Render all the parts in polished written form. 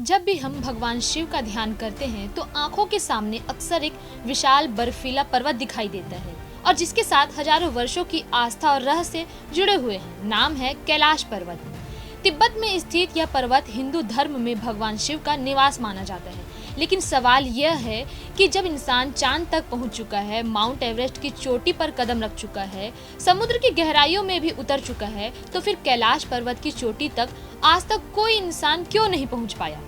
जब भी हम भगवान शिव का ध्यान करते हैं तो आंखों के सामने अक्सर एक विशाल बर्फीला पर्वत दिखाई देता है और जिसके साथ हजारों वर्षों की आस्था और रहस्य जुड़े हुए हैं। नाम है कैलाश पर्वत। तिब्बत में स्थित यह पर्वत हिंदू धर्म में भगवान शिव का निवास माना जाता है। लेकिन सवाल यह है कि जब इंसान चांद तक पहुंच चुका है, माउंट एवरेस्ट की चोटी पर कदम रख चुका है, समुद्र की गहराइयों में भी उतर चुका है, तो फिर कैलाश पर्वत की चोटी तक आज तक कोई इंसान क्यों नहीं पहुंच पाया?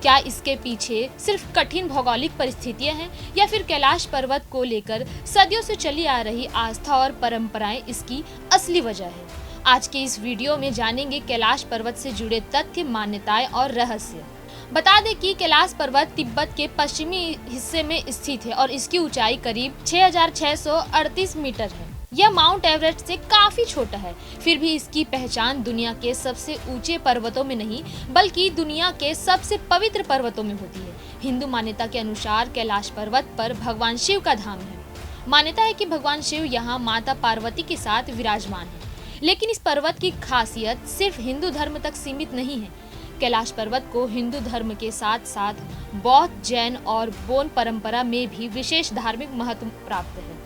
क्या इसके पीछे सिर्फ कठिन भौगोलिक परिस्थितियां हैं या फिर कैलाश पर्वत को लेकर सदियों से चली आ रही आस्था और परंपराएं इसकी असली वजह है? आज के इस वीडियो में जानेंगे कैलाश पर्वत से जुड़े तथ्य, मान्यताएं और रहस्य। बता दें कि कैलाश पर्वत तिब्बत के पश्चिमी हिस्से में स्थित है और इसकी ऊंचाई करीब 6,638 मीटर है। यह माउंट एवरेस्ट से काफी छोटा है, फिर भी इसकी पहचान दुनिया के सबसे ऊंचे पर्वतों में नहीं बल्कि दुनिया के सबसे पवित्र पर्वतों में होती है। हिंदू मान्यता के अनुसार कैलाश पर्वत पर भगवान शिव का धाम है। मान्यता है कि भगवान शिव यहाँ माता पार्वती के साथ विराजमान है। लेकिन इस पर्वत की खासियत सिर्फ हिंदू धर्म तक सीमित नहीं है। कैलाश पर्वत को हिंदू धर्म के साथ साथ बौद्ध, जैन और बोन परंपरा में भी विशेष धार्मिक महत्व प्राप्त है।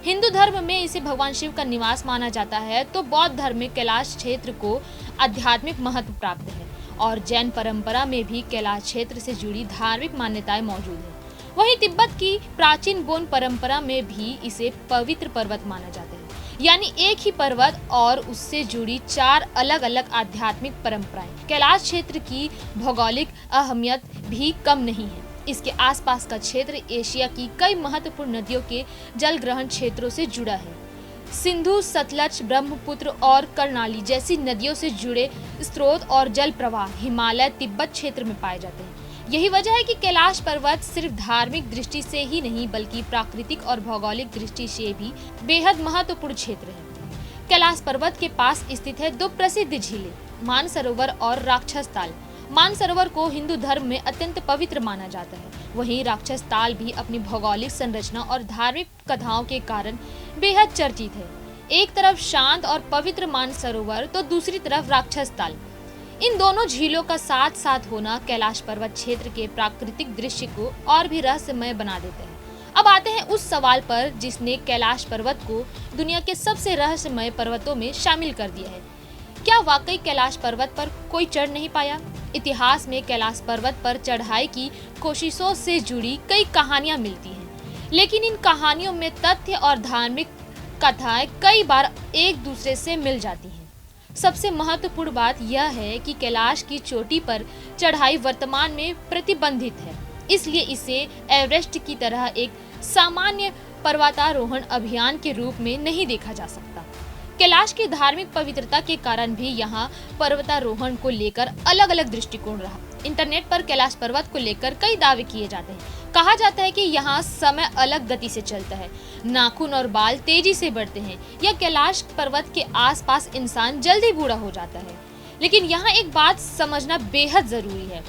हिंदू धर्म में इसे भगवान शिव का निवास माना जाता है, तो बौद्ध धर्म में कैलाश क्षेत्र को आध्यात्मिक महत्व प्राप्त है और जैन परंपरा में भी कैलाश क्षेत्र से जुड़ी धार्मिक मान्यताएं मौजूद है। वहीं तिब्बत की प्राचीन बोन परंपरा में भी इसे पवित्र पर्वत माना जाता है, यानी एक ही पर्वत और उससे जुड़ी 4 अलग अलग आध्यात्मिक परंपराएं। कैलाश क्षेत्र की भौगोलिक अहमियत भी कम नहीं है। इसके आसपास का क्षेत्र एशिया की कई महत्वपूर्ण नदियों के जल ग्रहण क्षेत्रों से जुड़ा है। सिंधु, सतलज, ब्रह्मपुत्र और कर्णाली जैसी नदियों से जुड़े स्रोत और जल प्रवाह हिमालय तिब्बत क्षेत्र में पाए जाते हैं। यही वजह है कि कैलाश पर्वत सिर्फ धार्मिक दृष्टि से ही नहीं बल्कि प्राकृतिक और भौगोलिक दृष्टि से भी बेहद महत्वपूर्ण क्षेत्र है। कैलाश पर्वत के पास स्थित है 2 प्रसिद्ध झीलें, मानसरोवर और राक्षस ताल। मानसरोवर को हिंदू धर्म में अत्यंत पवित्र माना जाता है, वहीं राक्षस ताल भी अपनी भौगोलिक संरचना और धार्मिक कथाओं के कारण बेहद चर्चित है। एक तरफ शांत और पवित्र मानसरोवर तो दूसरी तरफ राक्षस ताल। इन दोनों झीलों का साथ साथ होना कैलाश पर्वत क्षेत्र के प्राकृतिक दृश्य को और भी रहस्यमय बना देता है। अब आते हैं उस सवाल पर जिसने कैलाश पर्वत को दुनिया के सबसे रहस्यमय पर्वतों में शामिल कर दिया है। क्या वाकई कैलाश पर्वत पर कोई चढ़ नहीं पाया? इतिहास में कैलाश पर्वत पर चढ़ाई की कोशिशों से जुड़ी कई कहानियां मिलती हैं, लेकिन इन कहानियों में तथ्य और धार्मिक कथाएं कई बार एक दूसरे से मिल जाती हैं। सबसे महत्वपूर्ण बात यह है कि कैलाश की चोटी पर चढ़ाई वर्तमान में प्रतिबंधित है, इसलिए इसे एवरेस्ट की तरह एक सामान्य पर्वतारोहण अभियान के रूप में नहीं देखा जा सकता। कैलाश की धार्मिक पवित्रता के कारण भी यहाँ पर्वतारोहण को लेकर अलग अलग दृष्टिकोण रहा। इंटरनेट पर कैलाश पर्वत को लेकर कई दावे किए जाते हैं। कहा जाता है कि यहाँ समय अलग गति से चलता है, नाखून और बाल तेजी से बढ़ते हैं या कैलाश पर्वत के आसपास इंसान जल्दी बूढ़ा हो जाता है। लेकिन यहाँ एक बात समझना बेहद जरूरी है,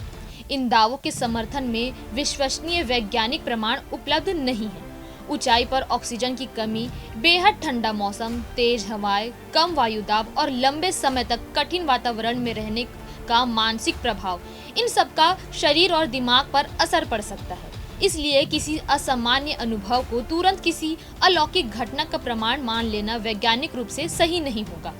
इन दावों के समर्थन में विश्वसनीय वैज्ञानिक प्रमाण उपलब्ध नहीं है। ऊंचाई पर ऑक्सीजन की कमी, बेहद ठंडा मौसम, तेज हवाएं, कम वायुदाब और लंबे समय तक कठिन वातावरण में रहने का मानसिक प्रभाव, इन सब का शरीर और दिमाग पर असर पड़ सकता है। इसलिए किसी असामान्य अनुभव को तुरंत किसी अलौकिक घटना का प्रमाण मान लेना वैज्ञानिक रूप से सही नहीं होगा।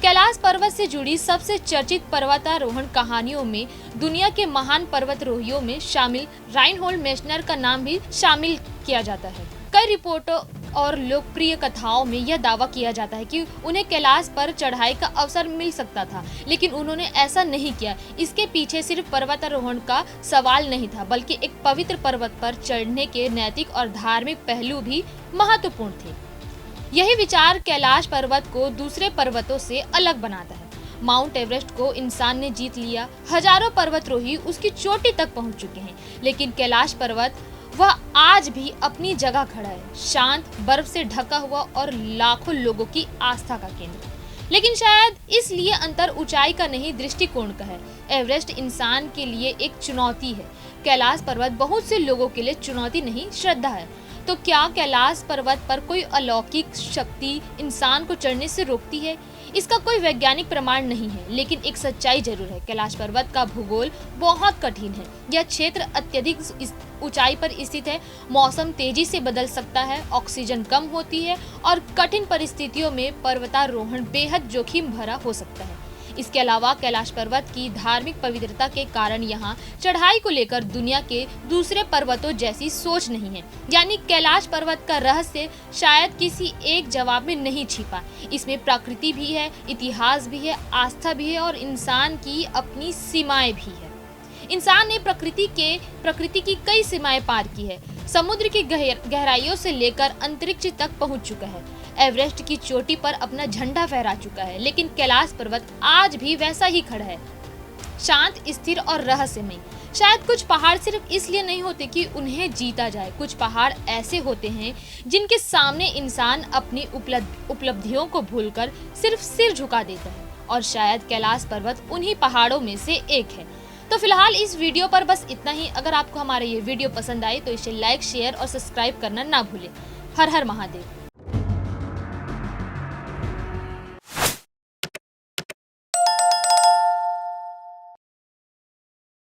कैलाश पर्वत से जुड़ी सबसे चर्चित पर्वतारोहण कहानियों में दुनिया के महान पर्वतारोहियों में शामिल राइनहोल्ड मेशनर का नाम भी शामिल किया जाता है। कई रिपोर्टों और लोकप्रिय कथाओं में यह दावा किया जाता है कि उन्हें कैलाश पर चढ़ाई का अवसर मिल सकता था, लेकिन उन्होंने ऐसा नहीं किया। इसके पीछे सिर्फ पर्वतारोहण का सवाल नहीं था बल्कि एक पवित्र पर्वत पर चढ़ने के नैतिक और धार्मिक पहलू भी महत्वपूर्ण थे। यही विचार कैलाश पर्वत को दूसरे पर्वतों से अलग बनाता है। माउंट एवरेस्ट को इंसान ने जीत लिया, हजारों पर्वतारोही उसकी चोटी तक पहुंच चुके हैं, लेकिन कैलाश पर्वत वह आज भी अपनी जगह खड़ा है, शांत, बर्फ से ढका हुआ और लाखों लोगों की आस्था का केंद्र। लेकिन शायद इसलिए अंतर ऊंचाई का नहीं, दृष्टिकोण का है। एवरेस्ट इंसान के लिए एक चुनौती है, कैलाश पर्वत बहुत से लोगों के लिए चुनौती नहीं, श्रद्धा है। तो क्या कैलाश पर्वत पर कोई अलौकिक शक्ति इंसान को चढ़ने से रोकती है? इसका कोई वैज्ञानिक प्रमाण नहीं है, लेकिन एक सच्चाई जरूर है। कैलाश पर्वत का भूगोल बहुत कठिन है। यह क्षेत्र अत्यधिक ऊंचाई पर स्थित है। मौसम तेजी से बदल सकता है, ऑक्सीजन कम होती है और कठिन परिस्थितियों में पर्वतारोहण बेहद जोखिम भरा हो सकता है। इसके अलावा कैलाश पर्वत की धार्मिक पवित्रता के कारण यहाँ चढ़ाई को लेकर दुनिया के दूसरे पर्वतों जैसी सोच नहीं है। यानी कैलाश पर्वत का रहस्य शायद किसी एक जवाब में नहीं छिपा। इसमें प्रकृति भी है, इतिहास भी है, आस्था भी है और इंसान की अपनी सीमाएं भी है। इंसान ने प्रकृति की कई सीमाएं पार की है। समुद्र की गहराइयों से लेकर अंतरिक्ष तक पहुंच चुका है। एवरेस्ट की चोटी पर अपना झंडा फहरा चुका है, लेकिन कैलाश पर्वत आज भी वैसा ही खड़ा है, शांत, स्थिर और रहस्यमय। शायद कुछ पहाड़ सिर्फ इसलिए नहीं होते कि उन्हें जीता जाए। कुछ पहाड़ ऐसे होते हैं जिनके सामने इंसान अपनी उपलब्धियों को भूलकर सिर्फ सिर झुका देता है, और शायद कैलाश पर्वत उन्हीं पहाड़ों में से एक है। तो फिलहाल इस वीडियो पर बस इतना ही। अगर आपको हमारा ये वीडियो पसंद आई तो इसे लाइक, शेयर और सब्सक्राइब करना ना भूलें। हर हर महादेव।